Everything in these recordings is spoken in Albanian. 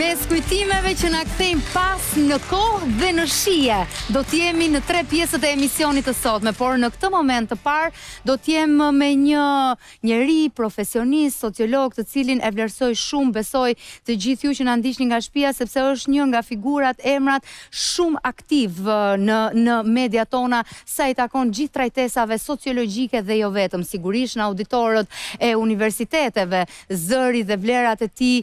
Mes kujtimeve që na kthejmë pas në kohë dhe në shije, do t'jemi në 3 pjesët e emisionit të sotme, por në këtë moment të parë do t'jem me një njeri profesionist, sociolog, të cilin e vlerësoj shumë, besoj të gjithë ju që na ndiqni nga shtëpia, sepse është një nga figurat, emrat shumë aktiv në media tona, sa i takon gjithë trajtesave sociologjike dhe jo vetëm, sigurisht në auditorët e universiteteve, zëri dhe vlerat e tij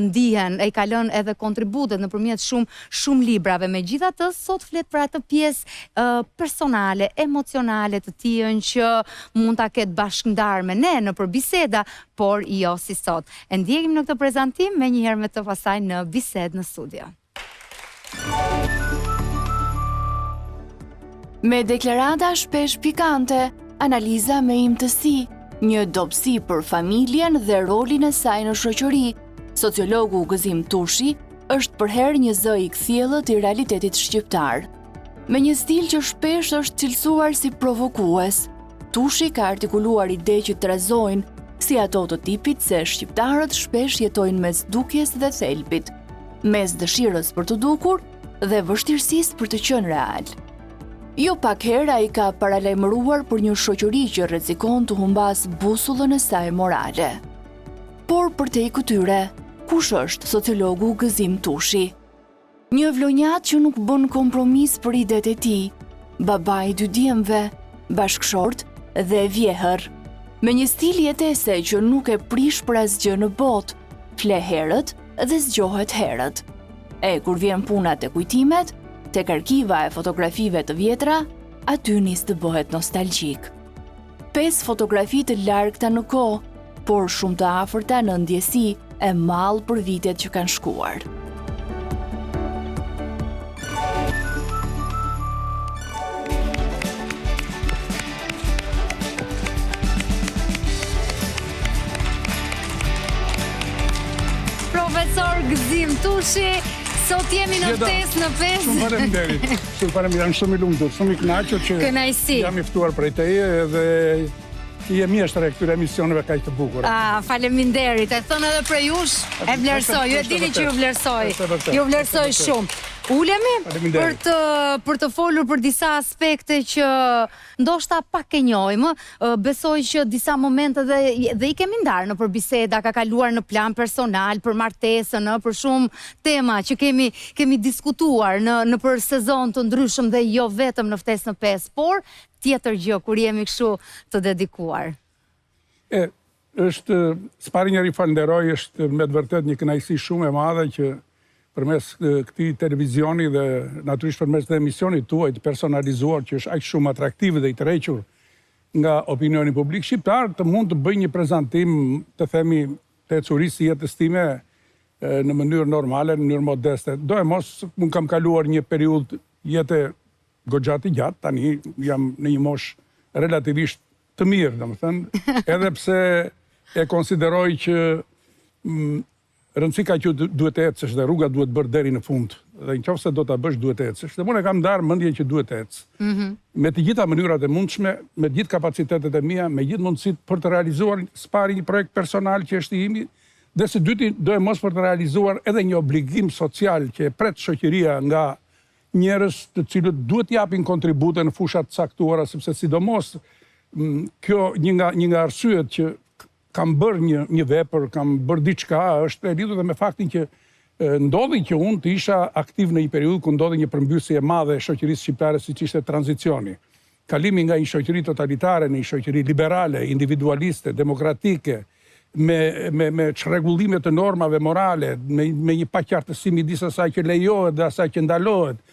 ndihen, e ka lënë edhe kontributet nëpërmjet shumë librave. Megjithatë, sot flet për atë pjesë personale, emocionale të tij që mund ta ketë bashkëndarë me ne nëpër biseda, por jo si sot. E ndjekim në këtë prezantim menjëherë me të pasaj në bisedë në studio. Me deklarata shpesh pikante, analiza me imtësi, një dobësi për familjen dhe rolin e saj në shoqëri, sociologu Gëzim Tushi është për herë një zë i kthjellët i realitetit shqiptar. Me një stil që shpesh është cilësuar si provokues, Tushi ka artikuluar ide që trazojnë si ato të tipit se shqiptarët shpesh jetojnë mes dukjes dhe thelbit, mes dëshirës për të dukur dhe vështirësisë për të qenë real. Jo pak herë ai ka paralajmëruar për një shoqëri që rrezikon të humbas busullën e saj morale. Por për te i këtyre, kush është sociologu Gëzim Tushi? Një vlonjat që nuk bën kompromis për idet e tij, baba i 2 djemve, bashkëshort dhe vjehër, me një stil jetese që nuk e prish për asgjë në botë, fle herët dhe zgjohet herët. E kur vjen puna te kujtimet, tek arkiva e fotografive të vjetra, aty nis të bëhet nostalgjik. 5 fotografi të largta në kohë, por shumë të afërta në ndjesi e mall për vitet që kanë shkuar. Profesor Gëzim Tushi, sot jemi në ftesë në 5. Shumë faleminderit. Jam shumë i lumtur, shumë i kënaqur që jam i ftuar prej teje dhe i e mjeshtër e këtyre emisioneve kaq të bukura. Faleminderit. E thënë edhe për jush, e vlerësoj. Ju e dini që ju vlerësoj. Ju vlerësoj shumë. Ulemi për të folur për disa aspekte që ndoshta pak e njohim. Besoj që disa momente dhe i kemi ndarë nëpër biseda, ka kaluar në plan personal, për martesën, për shumë tema që kemi diskutuar nëpër sezon të ndryshëm dhe jo vetëm në ftesë në 5, por tjetër gjë kur jemi kështu të dedikuar. Është s'pari njëri falenderoj, është me të vërtet një kënaqësi shumë e madhe që përmes këtij televizioni dhe natyrisht përmes të emisionit tuaj të personalizuar që është aq shumë atraktiv dhe i tërhequr nga opinioni publik shqiptar, të mund të bëj një prezantim, të themi, të ecurisë jetës time në mënyrë normale, në mënyrë modeste. Do e mos, unë kam kaluar një periudhë jete goxha të gjatë, tani jam në një moshë relativisht të mirë, domethënë, edhe pse e konsideroj që rëndësi ka që duhet të ecësh dhe rruga duhet bërë deri në fund. Dhe nëse do ta bësh duhet të ecësh. Dhe unë e kam ndarë mendjen që duhet të ecë. Me të gjitha mënyrat e mundshme, me të gjithë kapacitetet e mia, me gjithë mundësitë për të realizuar s'pari një projekt personal që është i imi, dhe së dyti do e mos për të realizuar edhe një obligim social që e pret shoqëria nga njerëz të cilët duhet japin kontribute në fushat të caktuara, sepse sidomos kjo një nga arsyet që kam bërë një vepër, kam bërë diçka, është e lidhur me faktin që ndodhi që unë të isha aktiv në një periudhë ku ndodhi një përmbysje e madhe e shoqërisë shqiptare siç ishte tranzicioni. Kalimi nga një shoqëri totalitare në një shoqëri liberale, individualiste, demokratike, me çrregullime të normave morale, me një paqartësi midis asaj që lejohet dhe asaj që ndalohet,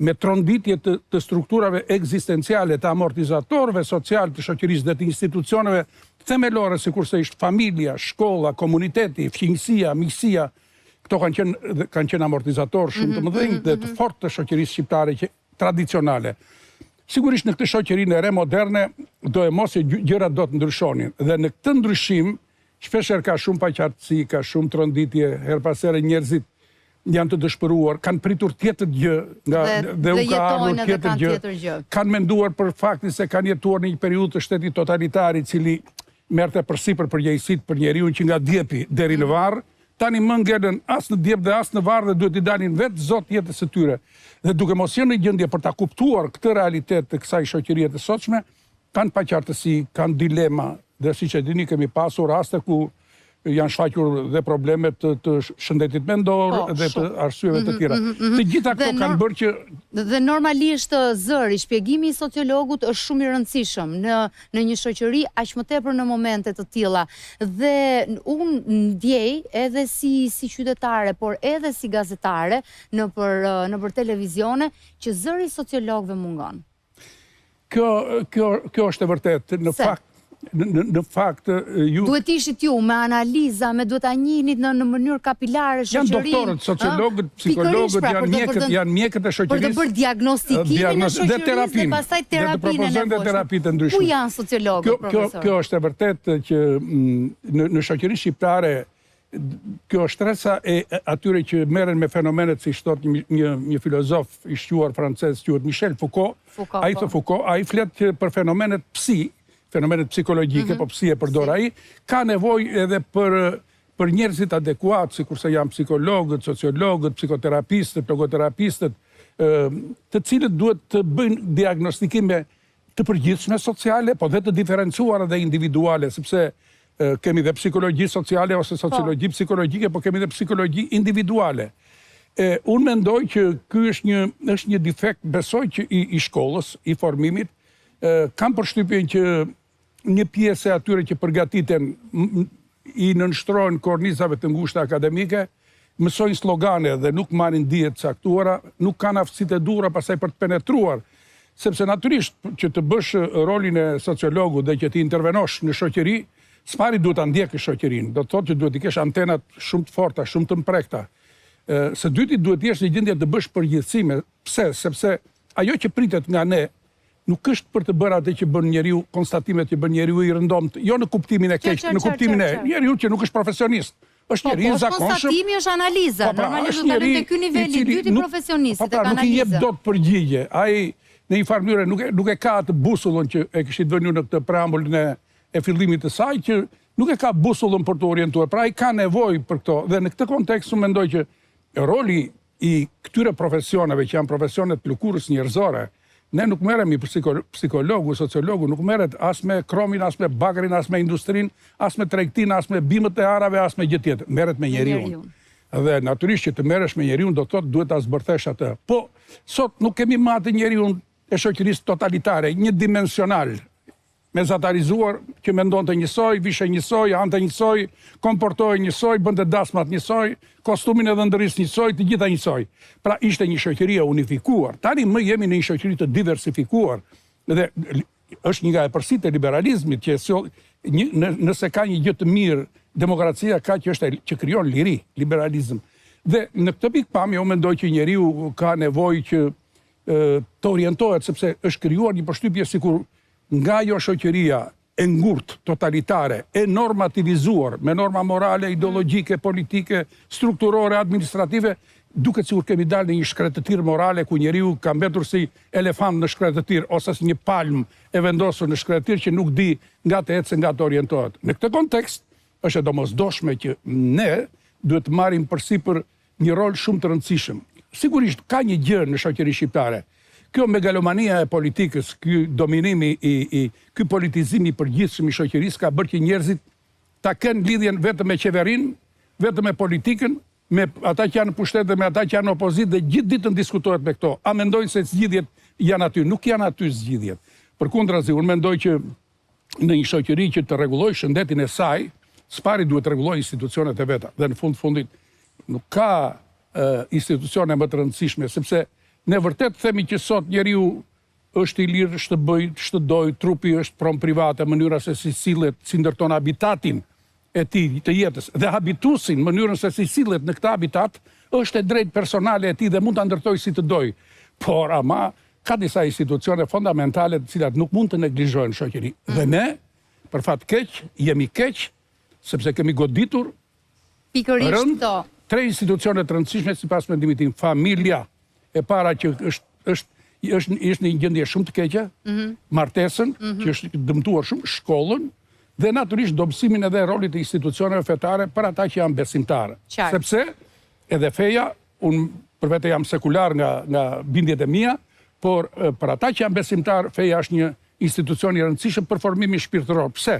me tronditje të strukturave ekzistenciale, të amortizatorëve social të shoqërisë dhe të institucioneve themelore, sikurse ishte familja, shkolla, komuniteti, fqinjësia, miqësia, këto kanë qenë amortizatorë shumë të mëdhenj dhe të fortë të shoqërisë shqiptare tradicionale. Sigurisht në këtë shoqërinë e re moderne do e mos e gjërat do të ndryshonin. Dhe në këtë ndryshim, shpeshherë ka shumë paqartësi, ka shumë tronditje, her pas here njerëzit janë të dëshpëruar, kanë pritur tjetër gjë dhe u ka ardhur tjetër gjë. Kanë menduar për faktin se kanë jetuar në një periudhë të shtetit totalitar i cili merrte përsipër përgjegjësitë për njeriu që nga djepi deri në varr, tani më ngelen as në diep dhe as në varr dhe duhet i dalin vetë zot jetës së tyre. Dhe duke mos qenë në gjendje për ta kuptuar këtë realitet të kësaj shoqërie të sotshme, kanë paqartësi, kanë dilema, dhe siç e dini kemi pasur raste ku janë shfaqur dhe problemet të shëndetit mendor dhe të arsyeve të tjera. Të gjitha këto kanë bërë që... Dhe normalisht zëri, shpjegimi i sociologut është shumë i rëndësishëm në një shoqëri aq më tepër në momente të tilla. Dhe unë ndjej edhe si qytetare, por edhe si gazetare nëpër televizione që zëri i sociologëve mungon. Kjo është e vërtetë. Në fakt, ju... Duhet ishit ju me analiza, duhet a njinit në mënyrë kapilare shoqërinë. Janë doktorët, sociologët, psikologët, janë mjekët e shoqërisë. Për të bërë diagnostikimin e shoqërisë dhe pastaj terapinë e nevojshme. Ku janë sociologët, profesor? Kjo është e vërtetë që në shoqërinë shqiptare, kjo është stresa e atyre që merren me fenomenet, si thot një filozof i shquar francez, quhet Michel Foucault. Ai flet për fenomenet fenomenet psikologjike, po psi e përdor ai, ka nevojë edhe për njerëzit adekuat, sikurse janë psikologët, sociologët, psikoterapistët, logoterapistët, të cilët duhet të bëjnë diagnostikime të përgjithshme sociale, po dhe të diferencuara dhe individuale, sepse kemi dhe psikologji sociale ose sociologji psikologjike, po kemi dhe psikologji individuale. Unë mendoj që ky është një defekt, besoj që i shkollës, i formimit, kam përshtypjen që një pjesë e atyre që përgatiten i nënshtrojnë kornizave të ngushta akademike, mësojnë slogane dhe nuk marrin dije të caktuara, nuk kanë aftësitë e duhura pastaj për të penetruar, sepse natyrisht që të bësh rolin e sociologut dhe që të intervenosh në shoqëri, s'pari duhet ta ndjekësh shoqërinë, do të thotë që duhet të kesh antenat shumë të forta, shumë të mprekta. Së dyti duhet të jesh në gjendje të bësh përgjithësime. Pse? Sepse ajo që pritet nga ne nuk është për të bërë atë që bën njeriu, konstatimet që bën njeriu i rëndomt, jo në kuptimin e keq, në kuptimin e njeriu që nuk është profesionist. Është njeriu i zakonshëm. Konstatimi është analiza, normalisht do të dalim te ky nivel i dytë i profesionistit, tek analiza. Nuk i jep dot përgjigje. Ai në një farë mënyrë nuk e ka atë busullën që e kishit vënë në këtë preambullin e fillimit të saj, që nuk e ka busullën për të orientuar. Pra ai ka nevojë për këto. Dhe në këtë kontekst unë mendoj që roli i këtyre profesioneve që janë profesionet lëkurës njerëzore, ne nuk merremi për psikologu, sociologu, nuk merret as me kromin, as me bagrin, as me industrin, as me tregtin, as me bimët e arave, as me gjë tjetër. Merret me njeriu. Dhe natyrisht që të merresh me njeriu do të thotë duhet ta zbërthesh atë. Po sot nuk kemi më atë njeriu e shoqërisë totalitare, një dimensional, mezatarizuar, që mendonte njësoj, vishe njësoj, ante njësoj, komportohej njësoj, bënte dasmat njësoj, kostumin edhe ndërris njësoj, të gjitha njësoj. Pra ishte një shoqëri e unifikuar. Tani më jemi në një shoqëri të diversifikuar. Dhe është një nga e përsitë e liberalizmit, që nëse ka një gjë të mirë, demokracia ka që krijon liri, liberalizëm. Dhe në këtë pikpamje unë mendoj që njeriu ka nevojë që të orientohet, sepse është krijuar një përshtypje sikur nga jo shoqëria e ngurt, totalitare, e normativizuar, me norma morale, ideologjike, politike, strukturore, administrative, duket sikur kemi dalë në një shkretëtir morale ku njeriu ka mbetur si elefant në shkretëtir, ose si një palm e vendosur në shkretëtir që nuk di nga të ecë, nga të orientohet. Në këtë kontekst, është e domosdoshme që ne duhet të marrim përsipër një rol shumë të rëndësishëm. Sigurisht ka një gjë në shoqëri shqiptare. Kjo megalomania e politikës, ky dominimi ky politizimi i përgjithshëm i shoqërisë ka bërë që njerëzit ta kenë lidhjen vetëm me qeverinë, vetëm me politikën, me ata që janë në pushtet dhe me ata që janë në opozitë, dhe gjithë ditën diskutohet me këto. A mendojnë se zgjidhjet janë aty? Nuk janë aty zgjidhjet. Përkundrazi, unë mendoj që në një shoqëri që të rregullojë shëndetin e saj, s'pari duhet të rregullojë institucionet e veta. Dhe në fundit nuk ka institucione më të rëndësishme, sepse ne vërtet themi që sot njeriu është i lirë të bëjë ç'të dojë, trupi është pronë private, mënyra se si sillet, si ndërton habitatin e tij të jetës, dhe habitusin, mënyrën se si sillet në këtë habitat, është e drejtë personale e tij dhe mund ta ndërtojë si të dojë. Por ama ka disa institucione fondamentale të cilat nuk mund të neglizhohen në shoqëri. Dhe ne, për fat keq, jemi keq sepse kemi goditur pikërisht këto. 3 institucione të rëndësishme sipas mendimit tim: familja, e para që është në një gjendje shumë të keqe, martesën, që është dëmtuar shumë, shkollën, dhe natyrisht dobësimin edhe rolit të institucioneve fetare për ata që janë besimtarë. Sepse edhe feja, unë për vete jam sekular nga bindjet e mia, por për ata që janë besimtarë, feja është një institucion i rëndësishëm për formimin shpirtëror. Pse?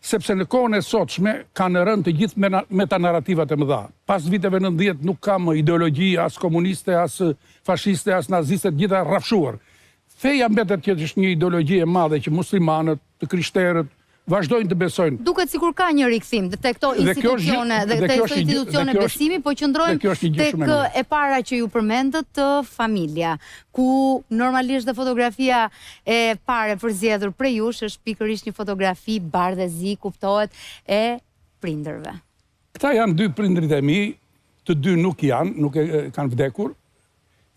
Sepse në kohën e sotshme kanë rënë të gjithë metanarrativat e mëdha. Pas viteve 90 nuk kam ideologji as komuniste, as fashiste, as naziste, të gjitha rrafshuar. Feja mbetet që është një ideologji e madhe që muslimanët, të krishterët vazhdojnë të besojnë. Duket sikur ka një rikthim te këto institucione dhe te këto institucione besimi, po qëndrojmë tek e para që ju përmendët, të familja, ku normalisht dhe fotografia e parë përzgjedhur prej jush është pikërisht një fotografi bardhëzi, kuptohet, e prindërve. Këta janë dy prindrit e mi, të dy nuk kanë vdekur,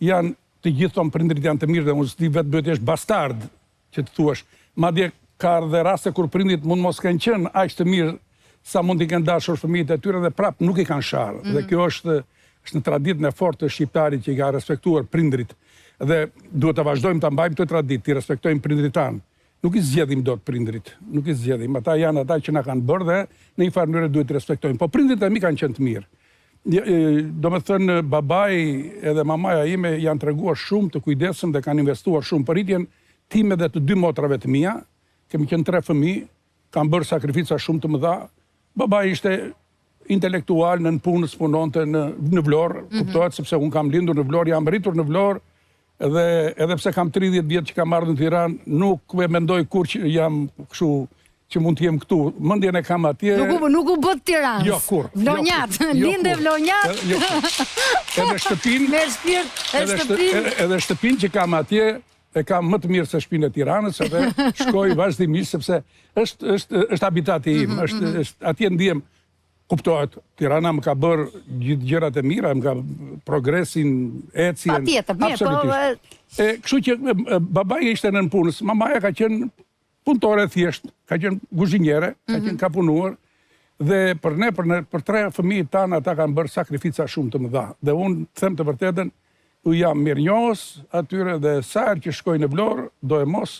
janë të gjithë tonë prindrit janë të mirë dhe unë s'di vetë bëhet është bastard, që të thuash, madje ka dhe raste kur prindit mund mos kanë qenë aq të mirë sa mund t'i kanë dashur fëmijët e tyre dhe prap nuk i kanë sharë. Dhe kjo është në traditën e fortë të shqiptarit që i ka respektuar prindrit. Dhe duhet të vazhdojmë të mbajmë të traditë, të respektojmë prindrit tanë. Nuk i zgjedhim dot prindrit, nuk i zgjedhim. Ata janë ata që na kanë bërë dhe në një farë mënyrë duhet të respektojmë. Po prindrit e mi kanë qenë të mirë. Do me thënë, babai edhe mamaja ime janë treguar shumë të kujdesshëm dhe kanë investuar shumë për rritjen time dhe të dy motrave të mia. Kemi qenë 3 fëmijë, kanë bërë sakrifica shumë të mëdha. Babai ishte intelektual, në punë, punonte në Vlorë, kuptohet sepse unë kam lindur në Vlorë, jam rritur në Vlorë, dhe edhe pse kam 30 vjet që kam ardhur në Tiranë, nuk e mendoj kur që jam kështu që mund të jem këtu. Mendjen e kam atje. Nuk u bë Tiranë. Jo, kur. Vlonjat, linde Vlonjat. Edhe shtëpinë, me shpirt, edhe shtëpinë që kam atje e kam më të mirë se shtëpinë e Tiranës, edhe shkoj vazhdimisht sepse është habitati im, atje ndihem, kuptohet, Tirana më ka bërë gjithë gjërat e mira, më ka progresin, ecjen. Patjetër, mirë, po. Kështu që babai ishte nën punës, mamaja ka qenë punëtore thjesht, ka qenë guzhinjere, ka punuar, dhe për 3 fëmijët tanë ata kanë bërë sakrifica shumë të mëdha. Dhe unë them të vërtetën, u jam mirënjohës atyre dhe sa herë që shkoj në Vlorë, do e mos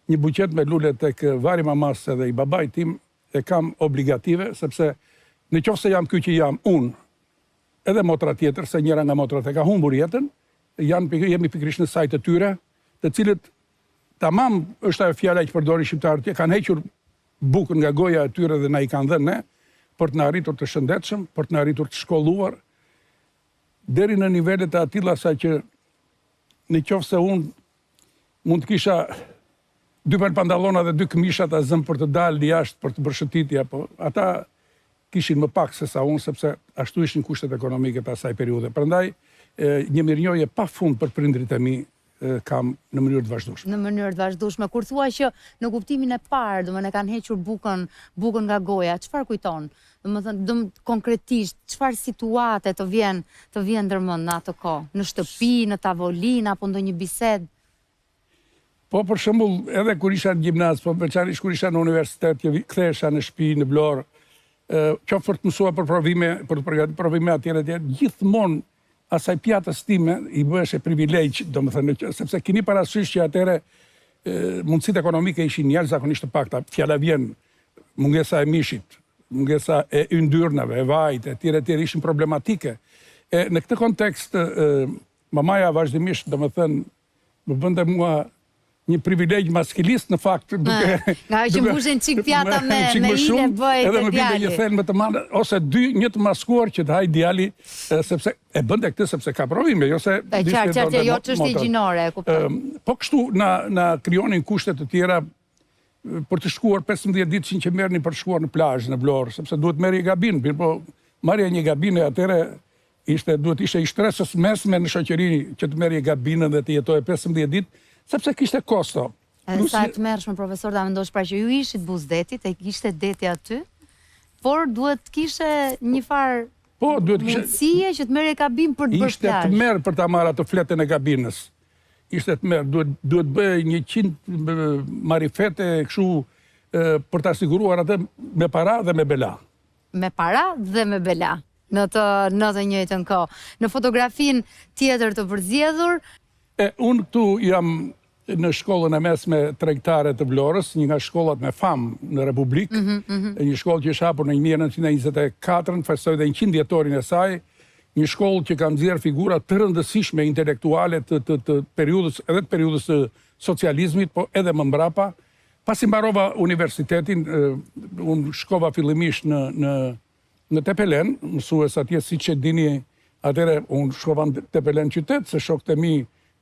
një buqet me lule tek vari mamas edhe i babait tim e kam obligative, sepse në qoftë se jam ky që jam unë, edhe motra tjetër, se njëra nga motrat e ka humbur jetën, jemi pikërisht në sajt të tyre, të cilët tamam është ajo fjala që përdorin shqiptarët, kanë hequr bukën nga goja e tyre dhe na i kanë dhënë ne për të na arritur të shëndetshëm, për të na arritur të shkolluar, deri në nivelet e atilla sa që në qoftë se unë mund të kisha 2 par pantallona dhe 2 këmisha të zëm për të dalë jashtë për të bërë shëtitje, apo ata kishin më pak se sa unë, sepse ashtu ishin kushtet ekonomike të asaj periudhe. Prandaj një mirënjohje pafund për prindrit e mi kam në mënyrë të vazhdueshme. Në mënyrë të vazhdueshme. Kur thua që në kuptimin e parë, domethënë kanë hequr bukën nga goja, çfarë kujton? Domethënë konkretisht çfarë situate të vjen ndërmend në atë kohë? Në shtëpi, në tavolinë apo ndonjë bisedë? Po për shembull, edhe kur isha në gjimnaz, po veçanërisht kur isha në universitet, që kthehesha në shtëpi në Vlorë, qoftë për të mësuar për provime, për të përgatitur provime atje, gjithmonë asaj pjatës time i bëheshe privilegj, domethënë, sepse keni parasysh që atëre mundësitë ekonomike ishin jashtëzakonisht të pakta. Fjala vjen mungesa e mishit, mungesa e yndyrnave, e vajit, e tjere ishin problematike. Në këtë kontekst, mamaja vazhdimisht, domethënë, më bënte mua një privilegj maskilist në fakt, duke... Nga që mbushin qik pjata me ile bëjt e edhe më bide një thellë më të madhe, ose 2, një të maskuar që të haj djali, sepse e bënde këtë sepse ka provime, jo se... Qartë, jo që është i gjinore, e kuptoj. Po kështu, na kryonin kushtet të tjera për të shkuar 15 ditë që merrni për të shkuar në plazh në Vlorë, sepse duhet merri gabin, po marrja një gabine atëre duhet ishte i shtresës mesme në shoqëri që të merri gabinën dhe të jetojë 15 ditë, sepse kishte kosto. Edhe sa të mërshme, profesor, da mendosh pra që ju ishit Buzdetit, e kishte deti aty, por duhet kishe një farë mundësie që të merre kabin për të bërë plazh. Ishte të merë për ta marrë atë fletën e kabinës. Ishte të merë, duhet bëj 100 marifete kështu për ta siguruar atë me para dhe me bela. Me para dhe me bela, në të njëjtën kohë. Në fotografin tjetër të përzgjedhur, unë këtu jam në shkollën e mesme tregtare të Vlorës, një nga shkollat me famë në Republikë, një shkollë që është hapur në 1924, festoi dhe 100 vjetorin e saj, një shkollë që ka nxjerrë figura të rëndësishme intelektuale të periudhës, edhe të periudhës së socializmit, po edhe më mbrapa. Pasi mbarova universitetin, unë shkova fillimisht në Tepelen, mësues atje, siç e dini, atëre unë shkova në Tepelen qytet, se shokët e mi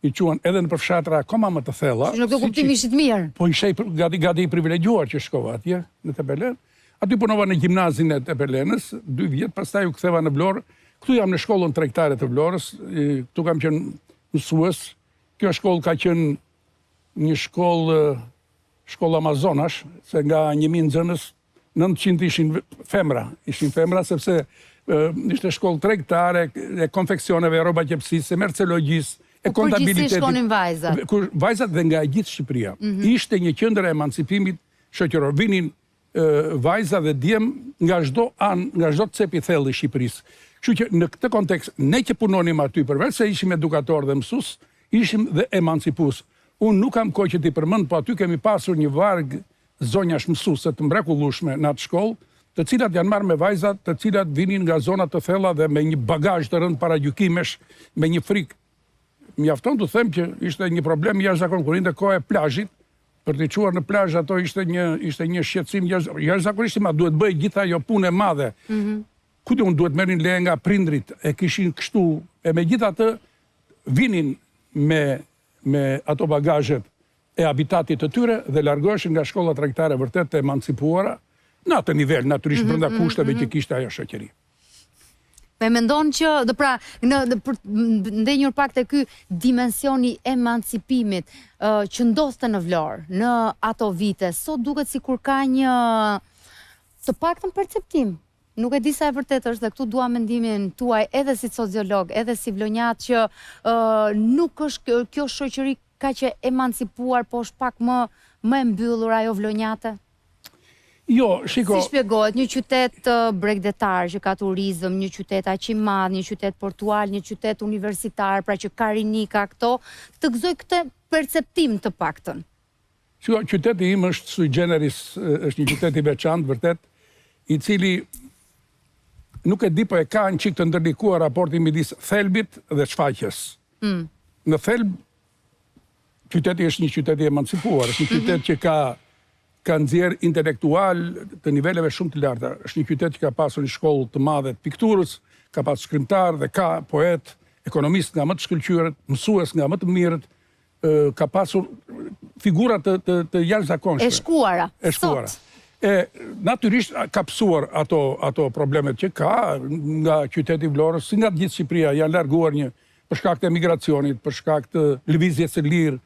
i quan edhe në përfshatra akoma më të thella. Që në këtë kuptim ishit mirë. Po ishe gati i privilegjuar që shkova atje në Tepelen. Aty punova në gjimnazin e Tepelenës, 2 vjet, pastaj u ktheva në Vlorë. Këtu jam në shkollën tregtare të Vlorës, këtu kam qenë mësues. Kjo shkollë ka qenë një shkollë Amazonash, se nga 1000 nxënës, 900 ishin femra, sepse ishte shkollë tregtare, e konfeksioneve, rroba qepësisë, merceologjisë, e kontabilitetit. Përgjithsisht shkonin vajzat. Vajzat dhe nga gjithë Shqipëria. Ishte një qendër e emancipimit shoqëror. Vinin vajza dhe djem nga çdo anë, nga çdo cep i thellë i Shqipërisë. Kështu që në këtë kontekst, ne që punonim aty, përveç se ishim edukator dhe mësues, ishim dhe emancipues. Unë nuk kam kohë që t'i përmend, po aty kemi pasur një varg zonjash mësuese të mrekullueshme në atë shkollë, të cilat janë marrë me vajzat, të cilat vinin nga zona të thella dhe me një bagazh të rënd paragjykimesh, me një frikë. Mjafton të them që ishte një problem jashtëzakonshëm kur ishte koha e plazhit, për të çuar në plazh ato ishte një shqetësim jashtëzakonisht, ma duhet bëj gjithë ajo punë e madhe. Ku diun duhet merrin leje nga prindrit, e kishin kështu, e megjithatë vinin me ato bagazhet e habitatit të tyre dhe largoheshin nga shkolla tregtare vërtet të emancipuara, në atë nivel, natyrisht brenda kushteve që kishte ajo shoqëri. Me mendon që, dhe pra, ndenjur pak të ky dimensioni emancipimit që ndoste në Vlorë, në ato vite, sot duket sikur ka një të paktën perceptim. Nuk e di sa e vërtet është dhe këtu dua mendimin tuaj edhe si sociolog, edhe si vlonjat që nuk është kjo shoqëri ka që emancipuar, po është pak më e mbyllur ajo vlonjate? Jo, shiko. Si shpjegohet një qytet bregdetar që ka turizëm, një qytet aq i madh, një qytet portual, një qytet universitar, pra që ka rini, ka këto, të gëzoj këtë perceptim të paktën. Shiko, qyteti im është sui generis, është një qytet i veçantë, vërtet, i cili nuk e di, po e ka në qikë të ndërlikuar raportin midis thelbit dhe shfaqjes. Në thelb, qyteti është një qyteti emancipuar, është një qytet që ka nxjerrë intelektual të niveleve shumë të larta. Është një qytet që ka pasur një shkollë të madhe të pikturës, ka pasur shkrimtar dhe ka poet, ekonomist nga më të shkëlqyrët, mësues nga më të mirët, ka pasur figura të jashtëzakonshme. E shkuara. Sot. Natyrisht ka pësuar ato problemet që ka nga qyteti Vlorës, si nga gjithë Shqipëria, janë larguar për shkak të emigracionit, për shkak të lëvizjes së lirë,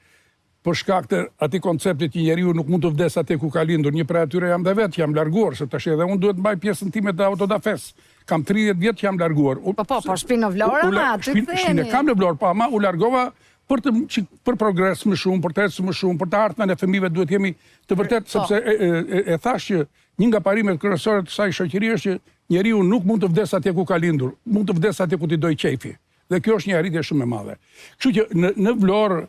për shkak të atij konceptit që njeriu nuk mund të vdes atje ku ka lindur. Një prej atyre jam dhe vetë, jam larguar, se tash edhe unë duhet mbaj pjesën time të autodafes. Kam 30 vjet që jam larguar. Po shpinë në Vlorë, aty kthehemi. Shpinë kam në Vlorë, po ama u largova për progres më shumë, për të ecur më shumë, për të ardhmen e fëmijëve duhet jemi të vërtet, sepse e thash që një nga parimet kryesore të kësaj shoqërie është që njeriu nuk mund të vdes atje ku ka lindur, mund të vdes atje ku t'i doj qefi. Dhe kjo është një arritje shumë e madhe. Kështu që në Vlorë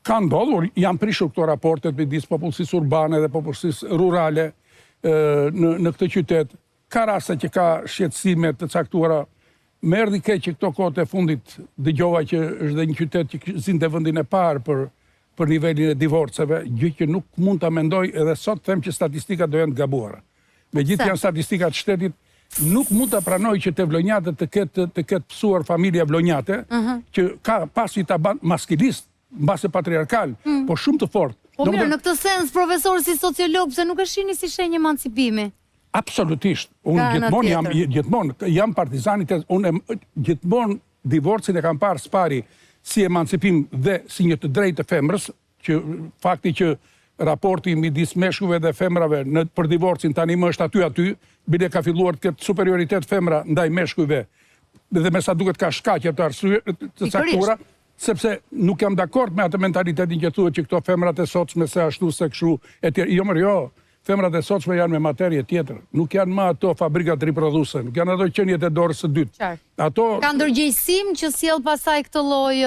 ka ndodhur, janë prishur këto raportet midis popullsisë urbane dhe popullsisë rurale në këtë qytet. Ka raste që ka shqetësime të caktuara. Më erdhi keq që këto kohët e fundit dëgjova që është dhe një qytet që zinte vendin e parë për nivelin e divorceve, gjë që nuk mund ta mendoj, edhe sot them që statistikat do janë të gabuara. Megjithëse janë statistikat të shtetit, nuk mund ta pranoj që te vlonjatët të ketë pësuar familja vlonjate, që ka pas një taban maskilist, mbase patriarkal, po shumë të fortë. Po mirë, në këtë sens, profesor si sociolog, pse nuk e shihni si shenjë emancipimi? Absolutisht. Unë gjithmonë jam partizanit, unë gjithmonë divorcin e kam parë spari si emancipim dhe si një të drejtë të femrës, që fakti që raporti midis meshkujve dhe femrave për divorcin tani më është aty, bile ka filluar të ketë superioritet femra ndaj meshkujve, dhe me sa duket ka shkaqe të arsye të caktuara, sepse nuk jam dakord me atë mentalitetin që thuhet që këto femrat e sotshme se ashtu se kështu etj. Jo. femrat e sotshme janë me materje tjetër. Nuk janë më ato fabrikat riprodhuese, nuk janë ato qeniet e dorës së dytë. Ato ka ndërgjegjësim që sjell pasaj këtë lloj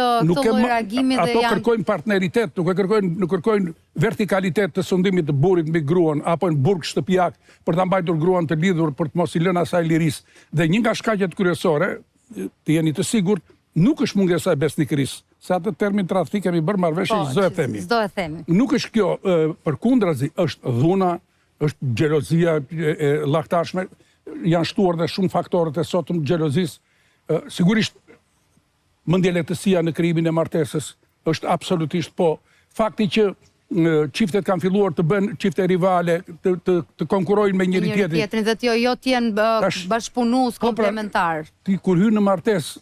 reagimi dhe ato kërkojnë partneritet, nuk kërkojnë vertikalitet të sundimit të burrit mbi gruan apo në burg shtëpiak për ta mbajtur gruan të lidhur për të mos i lënë asaj lirisë. Dhe një nga shkaqet kryesore, të jeni të sigurt, nuk është mungesa e besnikërisë. Se atë termin trafik kemi bërë marrëveshje çdo e themi. Nuk është kjo, përkundrazi, është dhuna, është xhelozia e llaktarshme, janë shtuar dhe shumë faktorët e sotëm xhelozisë. Sigurisht mendjelehtësia në krijimin e martesës është absolutisht po. Fakti që çiftet kanë filluar të bëjnë çifte rivale, të konkurrojnë me njëri tjetrin dhe jo të jenë bashkëpunues komplementar. Ti kur hyn në martesë,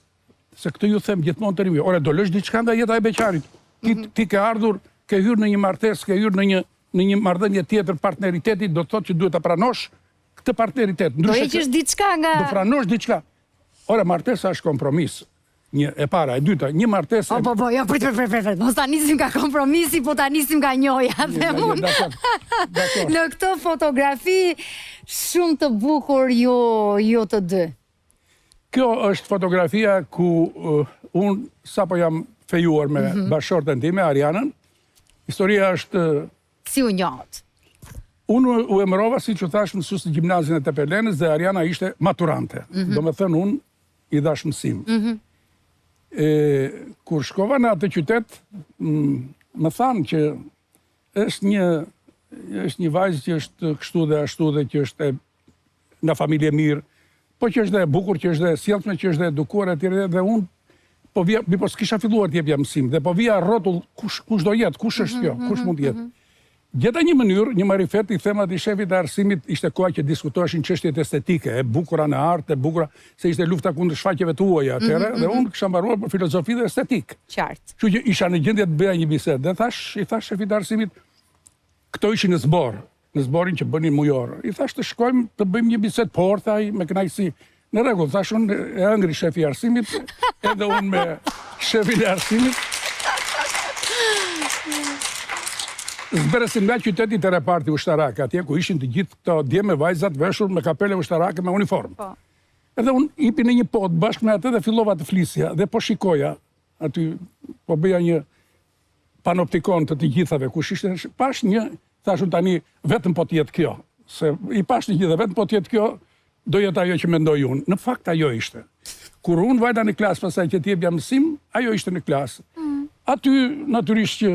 se këtë ju them gjithmonë të rinjve. Ore, do lësh diçka nga jeta e beqarit. Ti ke ardhur, ke hyrë në një martesë, ke hyrë në një marrëdhënie tjetër partneriteti, do të thotë që duhet ta pranosh këtë partneritet. Do heqësh diçka nga... Do pranosh diçka. Ore, martesa është kompromis. Një e para, e dyta, një martesë... Jo, prit, mos ta nisim nga kompromisi, po ta nisim nga njoja. Në këtë fotografi shumë të bukur ju të dy. Kjo është fotografia ku unë sapo jam fejuar me bashkëshorten time, Arianën. Historia është... Si u njohët? Unë u emërova, si që thash, mësues në gjimnazin e Tepelenës dhe Ariana ishte maturante. Do me thënë unë i dhash mësim. Kur shkova në atë qytet, më thanë që është një vajzë që është kështu dhe ashtu dhe që është nga familje mirë, po që është dhe bukur, që është dhe sjellshme, që është dhe edukuar etj. Dhe unë po s'kisha filluar të jepja mësim, dhe po vija rrotull kush do jetë, kush është kjo, kush mund të jetë. Gjeta një mënyrë, një marifet, i them atij shefit të arsimit, ishte koha që diskutoheshin çështjet estetike, e bukura në art, e bukura, se ishte lufta kundër shfaqjeve të huaja atëherë, dhe unë kisha mbaruar për filozofi dhe estetik. Qartë. Kështu që isha në gjendje të bëja një bisedë, dhe i thash shefit të arsimit, këto ishin në zbor. Në zborin që bënin mujor. I thash të shkojmë të bëjmë një bisedë, por thaj me kënaqësi. Në rregull, thash unë e ëngri shefi i arsimit, edhe unë me shefin e arsimit. Zberesim nga qyteti të reparti ushtarak, atje ku ishin të gjithë këto djemë vajzat veshur me kapele ushtarake me uniformë. Edhe unë ipi në një pod bashkë me atë dhe fillova të flisja dhe po shikoja, aty po bëja një panoptikon të gjithave, kush ishte, pash një, thashun tani, vetëm po t'jetë kjo. Se i pash një gjithë dhe vetëm po t'jetë kjo, do jetë ajo që mendoj unë. Në fakt ajo ishte. Kur unë vajta në klasë pasaj që t'jepja mësim, ajo ishte në klasë. Aty, natyrisht që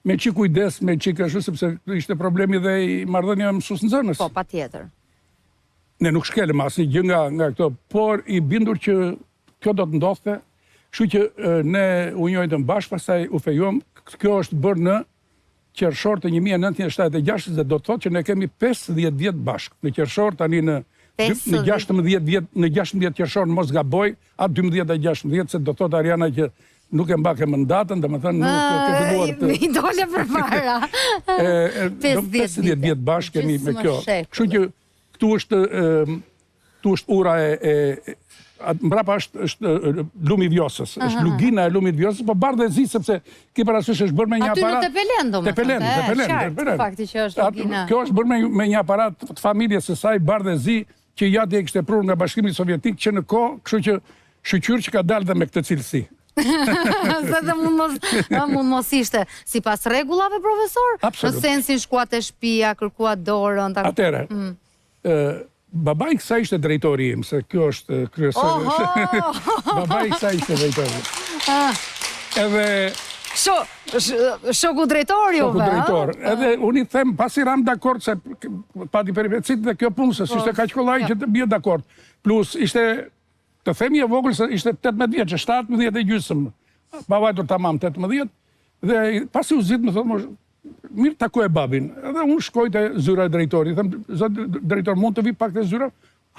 me qik kujdes, me qik ashtu, sepse ishte problemi dhe i marrëdhënia mësues nxënës. Po, patjetër. Ne nuk shkelëm asnjë gjë nga këto, por i bindur që kjo do të ndodhte, kështu që ne u njohëm bashkë, pastaj u fejuam. Kjo është bërë në qershor të 1976 dhe do të thotë që ne kemi 15 vjet bashkë. Në qershor tani në 16 vjet, në 16 qershor mos gaboj, atë 12 e 16 se do thotë Ariana që nuk e mbake më datën, domethënë nuk ke filluar të mi dole përpara. 15 vjet bashkë kemi me kjo. Kështu që këtu është ura e mbrapa është lumi Vjosës, është lugina e lumit Vjosës, po bardhë e zi, sepse ki parasysh është bërë me një aparat... Aty në Tepelen, fakti që është lugina. Kjo është bërë me një aparat të familjes së saj, bardhë e zi, që jati e kishte prurë nga Bashkimi Sovjetik, që në kohë, kështu që shqyr që ka dalë dhe me këtë cilësi. Se dhe mund mos ishte si pas regullave, profesor? Në sensin shkuat e shtëpia, kërkuat dorën... Atere, Babai kësa ishte drejtori im, se kjo është kryesore. Babai kësa ishte drejtori. Edhe... Shoku drejtori juve, drejtor. Edhe unë i them, pasi ram dakord, se pati peripecit dhe kjo punë, se ishte kaq kollaj që të bje dakord. Plus, ishte, të themi e vogël, se ishte 18 vjeç, 17 e gjysëm. Babajtur tamam 18, dhe pasi u zit më thotë, mirë takoj e babin, edhe unë shkoj të zyra e drejtori, them, zot drejtor, mund të vi pak të zyra?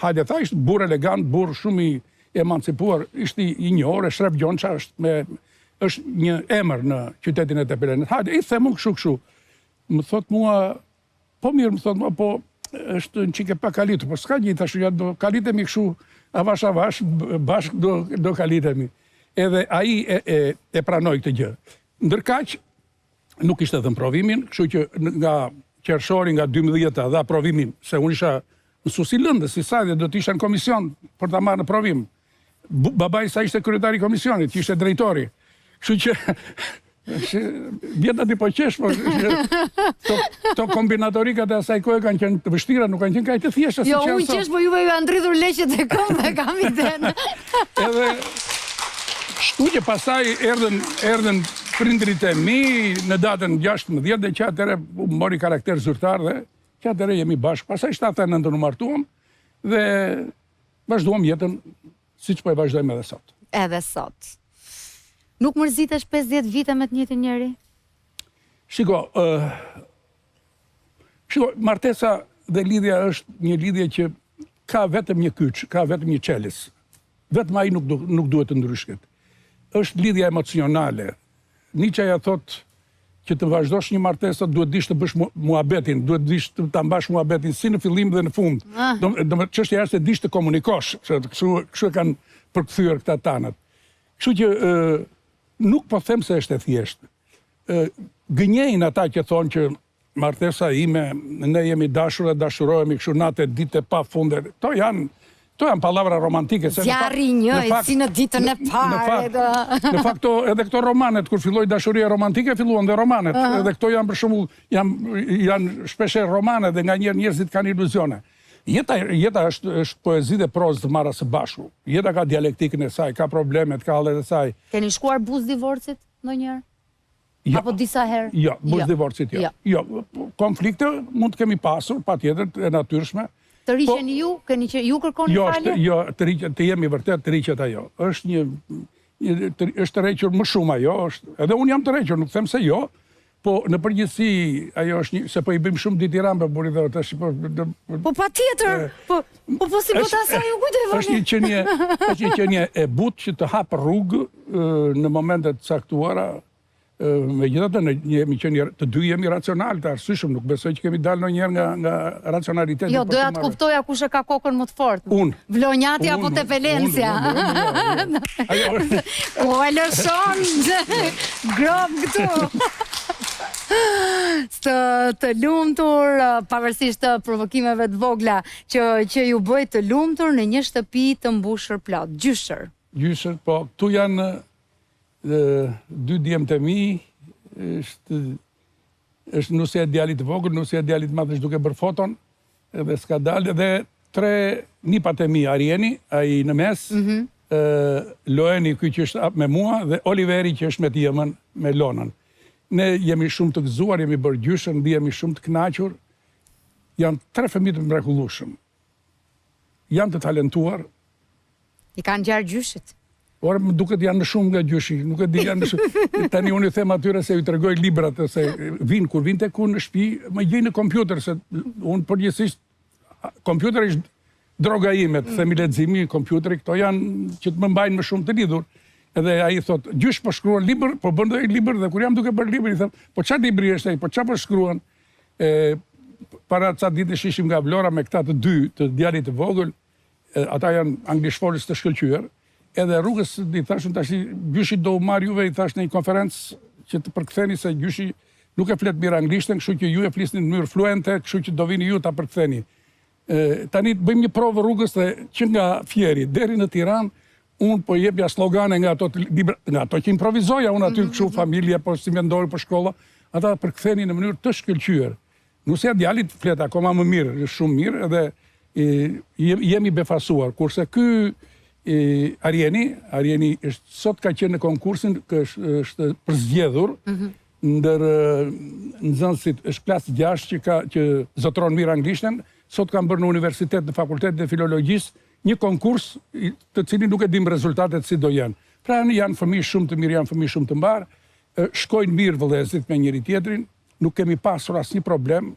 Hajde, tha, ishte burr elegant, burr shumë i emancipuar, ishte i njohur, Shref Gjonça, është një emër në qytetin e Tepelenit. Hajde, i them unë kështu. Më thot mua, po mirë, më thot mua, po është në qike pa kalitur, po s'ka gjithë, ashtu ja do kalitemi kështu, avash, bashk do kalitemi. Edhe ai e pranoi këtë gjë. Ndërkaq, nuk ishte dhënë provimin, kështu që nga qershori nga 12 dhe aprovimin, se unë isha mësues i lëndës, si sa dhe do të isha në komision për ta marrë në provim. Babai sa ishte kryetari i komisionit, ishte drejtori. Kështu që vjetat i po qesh, por to kombinatorikat e asaj kohe kanë qenë të vështira, nuk kanë qenë kaq të thjeshta si jo, që janë sot. unë qesh, po juve ju ndridhur leqet e këmbë, kam idenë. Edhe shtu që pasaj erdhen prindrit e mi në datën 16 dhe që atëre mori karakter zyrtar dhe që atëre jemi bashkë. Pasaj 79 u martuam dhe vazhduam jetën siç po e vazhdojmë edhe sot. Edhe sot. Nuk mërzitesh 50 vite me të njëjtin njeri? Shiko, martesa dhe lidhja është një lidhje që ka vetëm një kyç, ka vetëm një çelës. Vetëm ai nuk duhet të ndryshket. Është lidhja emocionale. Nietzsche ja thot që të vazhdosh një martesë duhet dish të bësh muhabetin, duhet dish të ta mbash muhabetin si në fillim dhe në fund. Çështja është të dish të komunikosh, kështu e kanë përkthyer këta tanët. Kështu që nuk po them se është e thjeshtë. Gënjejnë ata që thonë që martesa ime, ne jemi dashur e dashurohemi kështu natë ditë pa funde. To janë pallavra romantike. Zjarri njëjtë, si në ditën e parë. Në fakt, edhe këto romanet, kur filloi dashuria romantike, filluan dhe romanet. Edhe këto janë për shembull, janë shpesher romane dhe nganjëherë njerëzit kanë iluzione. Jeta është poezi dhe prozë të marra së bashku. Jeta ka dialektikën e saj, ka problemet, ka hallet e saj. Keni shkuar buz divorcit ndonjëherë? Apo disa herë? Jo, buz divorcit jo. Jo, konflikte mund të kemi pasur, patjetër, e natyrshme. Të riqen ju? Ju kërkoni falje? Jo, të jemi vërtet të riqet ajo. Është të requr më shumë ajo, edhe unë jam të requr, nuk them se jo, po në përgjithësi ajo është se po i bëjmë shumë ditë i Rambe, buri dhe tash po patjetër. Po si bota sa ju kujtoj vani. Është një qenie e butë që të hap rrugë në momentet caktuara. Megjithatë ne jemi qenë të dy jemi racional, të arsyeshëm, nuk besoj që kemi dalë ndonjëherë nga racionaliteti. Jo, doja të kuptoja kush e ka kokën më të fortë. Unë. Vlonjati apo Tepelensja. O e lëshon grob këtu. Të lumtur, pavarësisht të provokimeve të vogla që ju bëj të lumtur në një shtëpi të mbushur plot, gjyshër. Gjyshër, po, këtu janë dy djemtë e mi, është nusja e djalit të vogël, nusja e djalit madh është duke bërë foton, edhe s'ka dalë, dhe 3 nipat e mi, Arieni, ai në mes, Loeni, ky që është me mua, dhe Oliveri që është me Tjemën, me Lonën. Ne jemi shumë të gëzuar, jemi bërë gjyshën, jemi shumë të kënaqur. Janë 3 fëmijë të mrekullueshëm. Janë të talentuar. I kanë gjarë gjyshit. Por më duket janë në shumë nga gjyshi, nuk e di janë në shumë. Tani unë i them atyre se ju tregoj librat, se kur vinë tek unë në shtëpi, më gjej në kompjuter, se unë përgjithsisht kompjuteri është droga ime, të themi leximi, kompjuteri, këto janë që të më mbajnë më shumë të lidhur. Edhe ai thot, gjysh po shkruan libër, po bën dhe libër, dhe kur jam duke bërë libër, i them, po çfarë libri është ai, po çfarë po shkruan? Para ca ditësh ishim nga Vlora me këta të dy, të djalit të vogël, ata janë anglishfolës të shkëlqyer. Edhe rrugës i thashun tash gjyshi do u marr juve, i thash në një konferencë që të përktheni se gjyshi nuk e flet mirë anglishtën, kështu që ju e flisni në mënyrë fluente, kështu që do vini ju ta përktheni. Tani bëjmë një provë rrugës që nga Fieri deri në Tiranë, unë po jepja slogane nga ato që improvizoja unë aty kështu familje, po si mendoj për shkolla, ata përktheni në mënyrë të shkëlqyer. Nusja djalit flet akoma më mirë, shumë mirë, edhe jemi befasuar, kurse ky Arieni sot ka qenë në konkursin, është përzgjedhur, ndër nxënësit është klasë 6 që zotron mirë anglishtën, sot kanë bërë në universitet, në fakultetin e filologjisë, një konkurs të cilin nuk e dim rezultatet si do janë. Pra janë fëmijë shumë të mirë, janë fëmijë shumë të mbarë, shkojnë mirë vëllezërit me njëri tjetrin, nuk kemi pasur asnjë problem,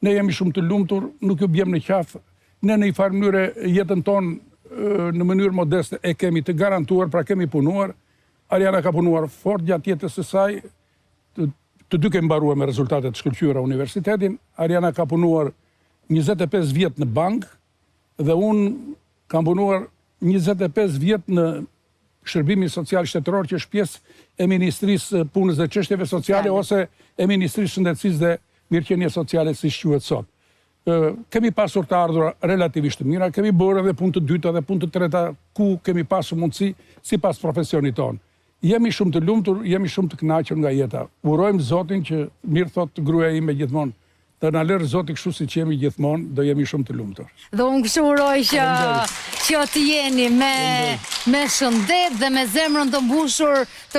ne jemi shumë të lumtur, nuk ju bjem në qafë, ne në një farë mënyrë jetën tonë në mënyrë modeste e kemi të garantuar, pra kemi punuar. Ariana ka punuar fort gjatë jetës së saj, të dy kemi mbaruar me rezultate të shkëlqyera universitetin. Ariana ka punuar 25 vjet në bank dhe unë kam punuar 25 vjet në shërbimin social shtetëror, që është pjesë e Ministrisë Punës dhe Çështjeve Sociale ose e Ministrisë Shëndetësisë mirëqenie sociale si quhet sot. Kemi pasur të ardhura relativisht të mira, kemi bërë edhe punë të dyta dhe punë të treta ku kemi pasur mundësi sipas profesionit tonë. Jemi shumë të lumtur, jemi shumë të kënaqur nga jeta. Urojmë Zotin që mirë thot gruaja ime gjithmonë, të na lërë Zoti kështu siç jemi gjithmonë, do jemi shumë të lumtur. Dhe unë kështu uroj që të jeni me shëndet dhe me zemrën të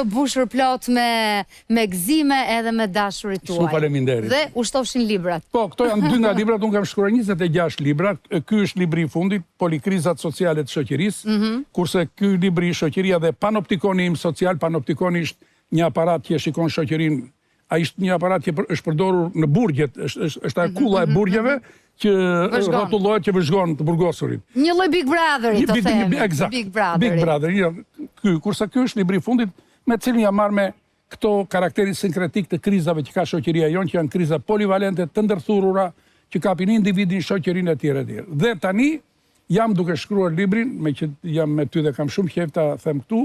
mbushur plot me gëzime edhe me dashurit tuaj. Shumë faleminderit. Dhe ushtofshin librat. Po, këto janë 2 nga librat, unë kam shkruar 26 libra. Ky është libri i fundit, Polikrizat sociale të shoqërisë, kurse ky libri i shoqëria dhe panoptikoni im social, panoptikoni është një aparat që e shikon shoqërinë. A ishtë një aparat që është përdorur në burgjet, është kulla e burgjeve që rrotullohet që vëzhgon të burgosurit. Një lloj Big Brotherit, të themi. Eksakt, Big Brother. Kurse ky është libri i fundit, me cilin jam marrë me këto karakterin sinkretik të krizave që ka shoqëria jonë, që janë kriza polivalente, të ndërthurura, që kapin individin, shoqërinë e tjera. Dhe tani jam duke shkruar librin, me që jam me ty dhe kam shumë qejf ta them këtu,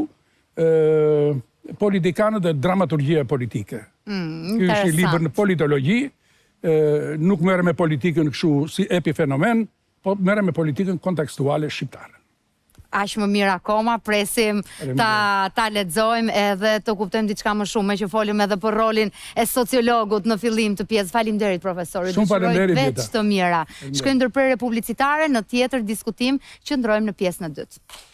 Politikanët dhe dramaturgjia politike. Ky është një libër në politologji, nuk merre me politikën kështu si epifenomen, po merre me politikën kontekstuale shqiptare. Aq më mirë akoma, presim ta lexojmë edhe të kuptojmë diçka më shumë, me që folim edhe për rolin e sociologut në fillim të pjesës. Faleminderit profesor. Shumë faleminderit veç të mira. Shkojmë ndërprerje publicitare, në tjetër diskutim qëndrojmë në pjesën e dytë.